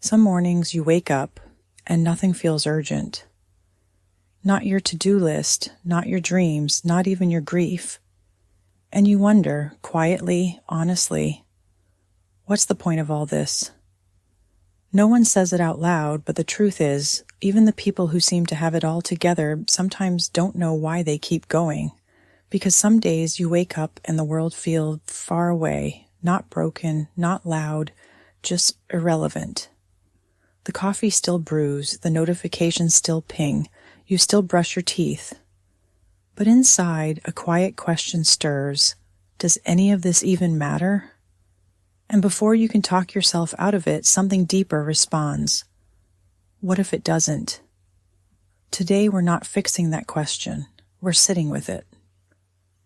Some mornings you wake up and nothing feels urgent. Not your to-do list, not your dreams, not even your grief. And you wonder, quietly, honestly, what's the point of all this? No one says it out loud, but the truth is, even the people who seem to have it all together sometimes don't know why they keep going. Because some days you wake up and the world feels far away, not broken, not loud, just irrelevant. The coffee still brews, the notifications still ping, you still brush your teeth. But inside, a quiet question stirs. Does any of this even matter? And before you can talk yourself out of it, something deeper responds. What if it doesn't? Today we're not fixing that question. We're sitting with it.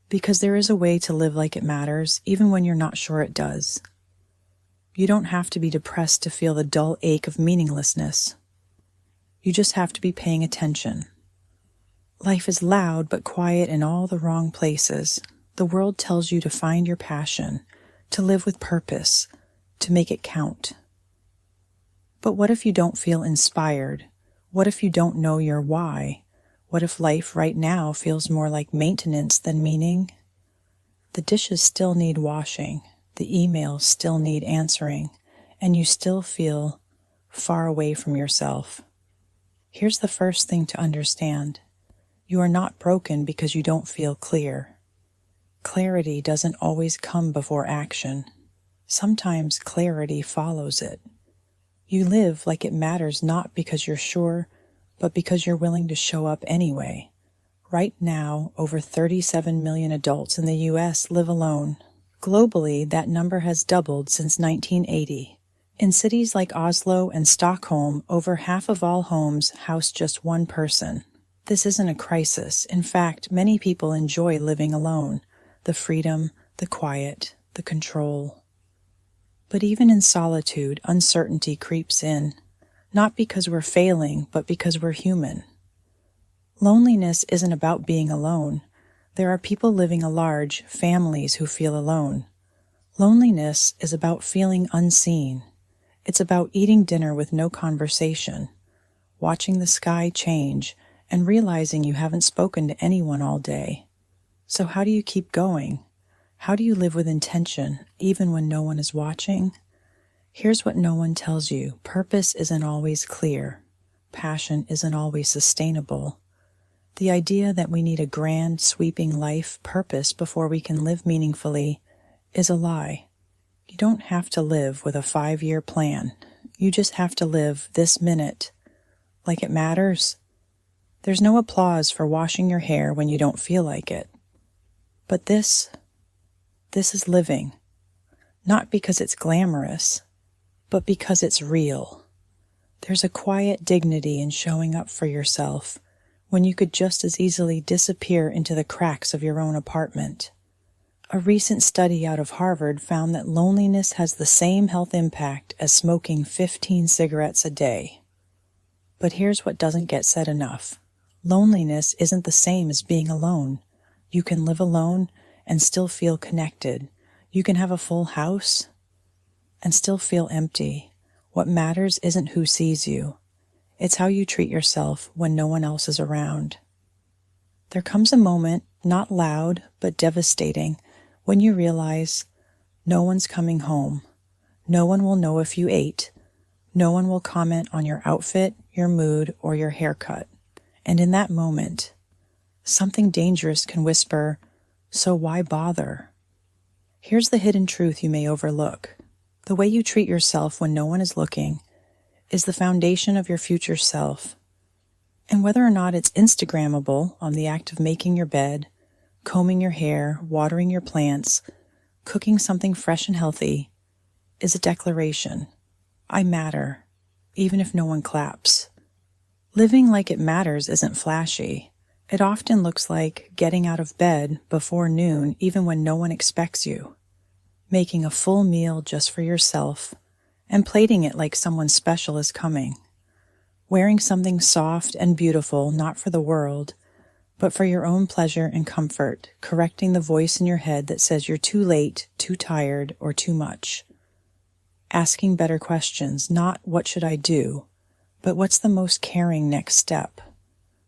Because there is a way to live like it matters, even when you're not sure it does. You don't have to be depressed to feel the dull ache of meaninglessness. You just have to be paying attention. Life is loud but quiet in all the wrong places. The world tells you to find your passion, to live with purpose, to make it count. But what if you don't feel inspired? What if you don't know your why? What if life right now feels more like maintenance than meaning? The dishes still need washing, the emails still need answering, and you still feel far away from yourself. Here's the first thing to understand. You are not broken because you don't feel clear. Clarity doesn't always come before action. Sometimes clarity follows it. You live like it matters not because you're sure, but because you're willing to show up anyway. Right now, over 37 million adults in the U.S. live alone. Globally, that number has doubled since 1980. In cities like Oslo and Stockholm, over half of all homes house just one person. This isn't a crisis. In fact, many people enjoy living alone. The freedom, the quiet, the control. But even in solitude, uncertainty creeps in. Not because we're failing, but because we're human. Loneliness isn't about being alone. There are people living large families who feel alone. Loneliness is about feeling unseen. It's about eating dinner with no conversation, watching the sky change, and realizing you haven't spoken to anyone all day. So how do you keep going? How do you live with intention, even when no one is watching? Here's what no one tells you. Purpose isn't always clear. Passion isn't always sustainable. The idea that we need a grand, sweeping life purpose before we can live meaningfully is a lie. You don't have to live with a 5-year plan. You just have to live this minute, like it matters. There's no applause for washing your hair when you don't feel like it. But this is living. Not because it's glamorous, but because it's real. There's a quiet dignity in showing up for yourself when you could just as easily disappear into the cracks of your own apartment. A recent study out of Harvard found that loneliness has the same health impact as smoking 15 cigarettes a day. But here's what doesn't get said enough. Loneliness isn't the same as being alone. You can live alone and still feel connected. You can have a full house and still feel empty. What matters isn't who sees you. It's how you treat yourself when no one else is around. There comes a moment, not loud but devastating, when you realize no one's coming home. No one will know if you ate. No one will comment on your outfit, your mood, or your haircut. And in that moment, something dangerous can whisper, so why bother? Here's the hidden truth you may overlook. The way you treat yourself when no one is looking is the foundation of your future self. And whether or not it's Instagrammable on the act of making your bed, combing your hair, watering your plants, cooking something fresh and healthy, is a declaration. I matter, even if no one claps. Living like it matters isn't flashy. It often looks like getting out of bed before noon even when no one expects you, making a full meal just for yourself, and plating it like someone special is coming, wearing something soft and beautiful not for the world, but for your own pleasure and comfort, correcting the voice in your head that says you're too late, too tired, or too much. asking better questions, not what should I do, but what's the most caring next step?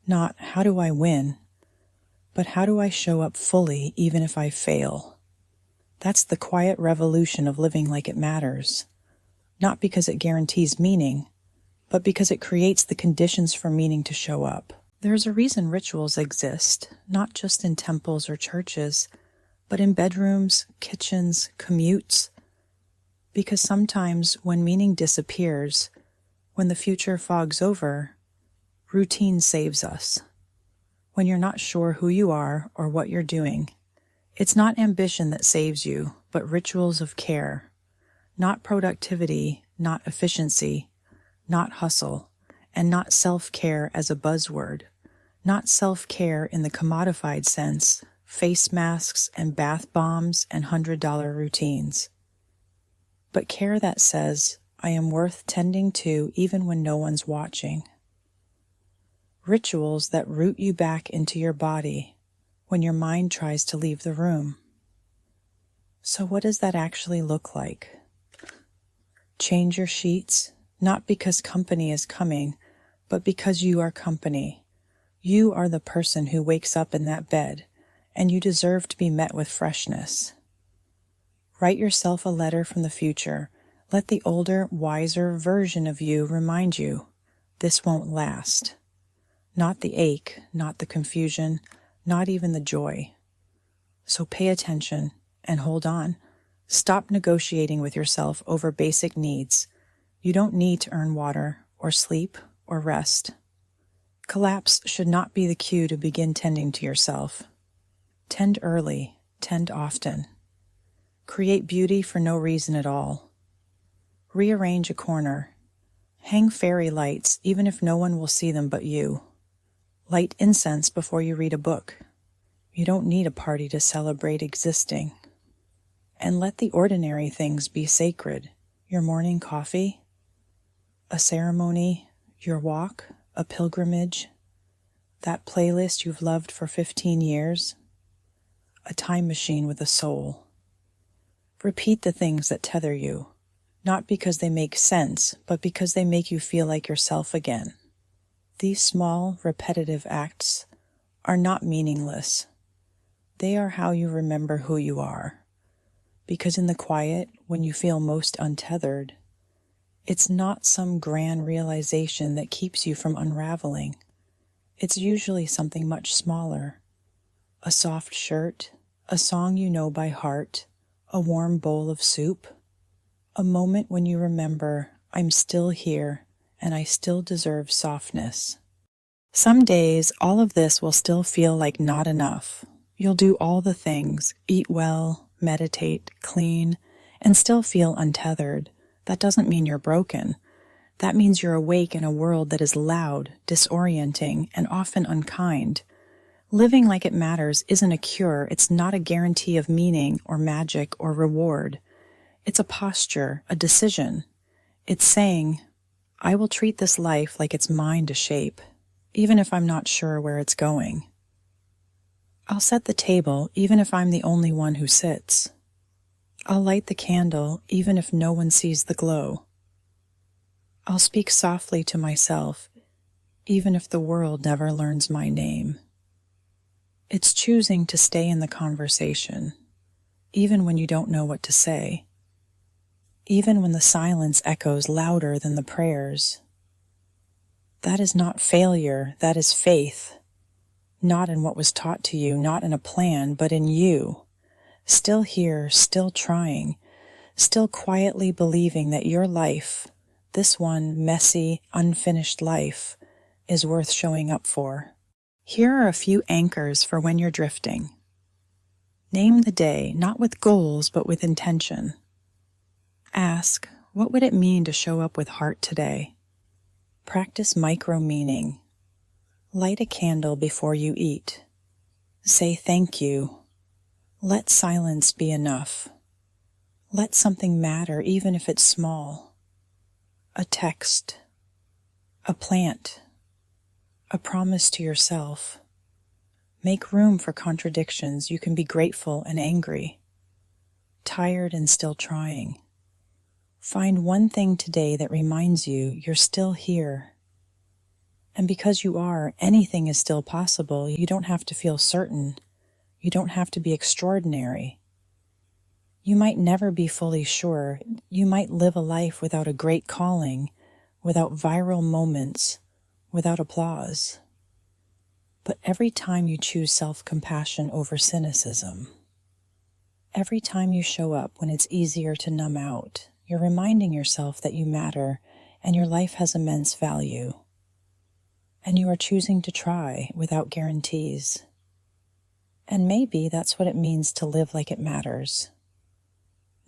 Not how do I win, but how do I show up fully even if I fail? That's the quiet revolution of living like it matters, not because it guarantees meaning, but because it creates the conditions for meaning to show up. There's a reason rituals exist, not just in temples or churches, but in bedrooms, kitchens, commutes, because sometimes when meaning disappears, when the future fogs over, routine saves us. When you're not sure who you are or what you're doing, it's not ambition that saves you, but rituals of care. Not productivity, not efficiency, not hustle, and not self-care as a buzzword. Not self-care in the commodified sense, face masks and bath bombs and $100 routines. But care that says, I am worth tending to even when no one's watching. Rituals that root you back into your body when your mind tries to leave the room. So what does that actually look like? Change your sheets, not because company is coming, but because you are company. You are the person who wakes up in that bed, and you deserve to be met with freshness. Write yourself a letter from the future. Let the older, wiser version of you remind you, this won't last. Not the ache, not the confusion, not even the joy. So pay attention and hold on. Stop negotiating with yourself over basic needs. You don't need to earn water or sleep or rest. Collapse should not be the cue to begin tending to yourself. Tend early, tend often. Create beauty for no reason at all. Rearrange a corner. Hang fairy lights even if no one will see them but you. Light incense before you read a book. You don't need a party to celebrate existing. And let the ordinary things be sacred. Your morning coffee, a ceremony, your walk, a pilgrimage, that playlist you've loved for 15 years, a time machine with a soul. Repeat the things that tether you, not because they make sense, but because they make you feel like yourself again. These small, repetitive acts are not meaningless. They are how you remember who you are. Because in the quiet, when you feel most untethered, it's not some grand realization that keeps you from unraveling. It's usually something much smaller. A soft shirt, a song you know by heart, a warm bowl of soup, a moment when you remember, I'm still here and I still deserve softness. Some days, all of this will still feel like not enough. You'll do all the things, eat well, meditate, clean, and still feel untethered. That doesn't mean you're broken. That means you're awake in a world that is loud, disorienting, and often unkind. Living like it matters isn't a cure. It's not a guarantee of meaning or magic or reward. It's a posture, a decision. It's saying, I will treat this life like it's mine to shape, even if I'm not sure where it's going. I'll set the table even if I'm the only one who sits. I'll light the candle even if no one sees the glow. I'll speak softly to myself even if the world never learns my name. It's choosing to stay in the conversation, even when you don't know what to say, even when the silence echoes louder than the prayers. That is not failure, that is faith. Not in what was taught to you, not in a plan, but in you. Still here, still trying, still quietly believing that your life, this one messy, unfinished life, is worth showing up for. Here are a few anchors for when you're drifting. Name the day, not with goals, but with intention. Ask, what would it mean to show up with heart today? Practice micro-meaning. Light a candle before you eat. Say thank you. Let silence be enough. Let something matter even if it's small. A text. A plant. A promise to yourself. Make room for contradictions. You can be grateful and angry. Tired and still trying. Find one thing today that reminds you you're still here. And because you are, anything is still possible. You don't have to feel certain. You don't have to be extraordinary. You might never be fully sure. You might live a life without a great calling, without viral moments, without applause. But every time you choose self-compassion over cynicism, every time you show up when it's easier to numb out, you're reminding yourself that you matter and your life has immense value. And you are choosing to try without guarantees. And maybe that's what it means to live like it matters.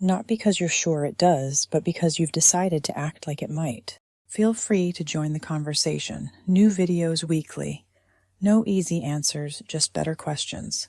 Not because you're sure it does, but because you've decided to act like it might. Feel free to join the conversation. New videos weekly. No easy answers, just better questions.